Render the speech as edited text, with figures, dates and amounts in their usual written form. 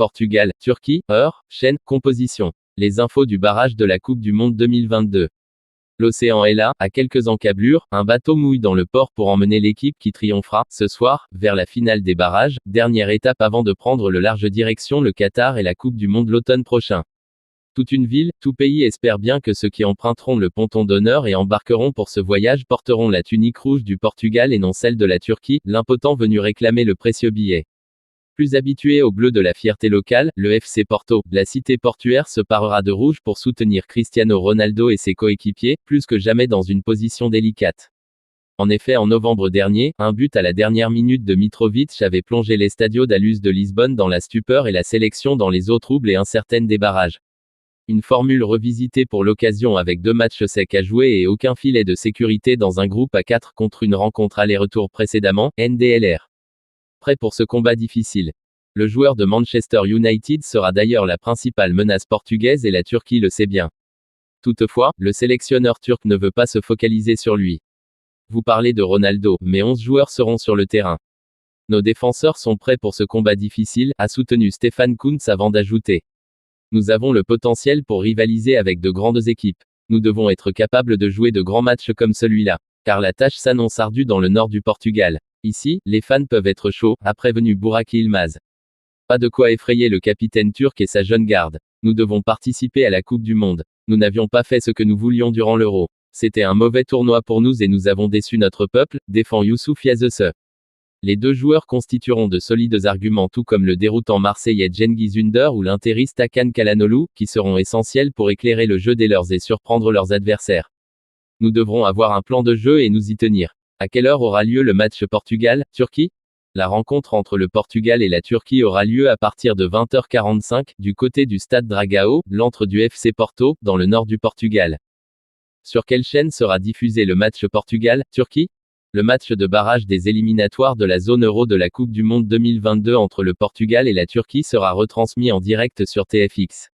Portugal, Turquie, heure, chaîne, composition. Les infos du barrage de la Coupe du Monde 2022. L'océan est là, à quelques encablures, un bateau mouille dans le port pour emmener l'équipe qui triomphera, ce soir, vers la finale des barrages, dernière étape avant de prendre le large direction le Qatar et la Coupe du Monde l'automne prochain. Toute une ville, tout pays espère bien que ceux qui emprunteront le ponton d'honneur et embarqueront pour ce voyage porteront la tunique rouge du Portugal et non celle de la Turquie, l'impotent venu réclamer le précieux billet. Plus habitué au bleu de la fierté locale, le FC Porto, la cité portuaire se parera de rouge pour soutenir Cristiano Ronaldo et ses coéquipiers, plus que jamais dans une position délicate. En effet, en novembre dernier, un but à la dernière minute de Mitrovic avait plongé l'Estadio da Luz de Lisbonne dans la stupeur et la sélection dans les eaux troubles et incertaines des barrages. Une formule revisitée pour l'occasion avec 2 matchs secs à jouer et aucun filet de sécurité dans un groupe à 4 contre une rencontre aller-retour précédemment, NDLR. Prêt pour ce combat difficile. Le joueur de Manchester United sera d'ailleurs la principale menace portugaise et la Turquie le sait bien. Toutefois, le sélectionneur turc ne veut pas se focaliser sur lui. Vous parlez de Ronaldo, mais 11 joueurs seront sur le terrain. Nos défenseurs sont prêts pour ce combat difficile, a soutenu Stefan Kuntz avant d'ajouter. Nous avons le potentiel pour rivaliser avec de grandes équipes. Nous devons être capables de jouer de grands matchs comme celui-là. Car la tâche s'annonce ardue dans le nord du Portugal. Ici, les fans peuvent être chauds, a prévenu Burak Yilmaz. Pas de quoi effrayer le capitaine turc et sa jeune garde. Nous devons participer à la Coupe du Monde. Nous n'avions pas fait ce que nous voulions durant l'Euro. C'était un mauvais tournoi pour nous et nous avons déçu notre peuple, défend Youssouf Yazese. Les 2 joueurs constitueront de solides arguments tout comme le déroutant marseillais Cengiz Ünder ou l'interiste Hakan Çalhanoğlu, qui seront essentiels pour éclairer le jeu des leurs et surprendre leurs adversaires. Nous devrons avoir un plan de jeu et nous y tenir. À quelle heure aura lieu le match Portugal-Turquie ? La rencontre entre le Portugal et la Turquie aura lieu à partir de 20h45, du côté du stade Dragao, l'antre du FC Porto, dans le nord du Portugal. Sur quelle chaîne sera diffusé le match Portugal-Turquie ? Le match de barrage des éliminatoires de la zone euro de la Coupe du Monde 2022 entre le Portugal et la Turquie sera retransmis en direct sur TFX.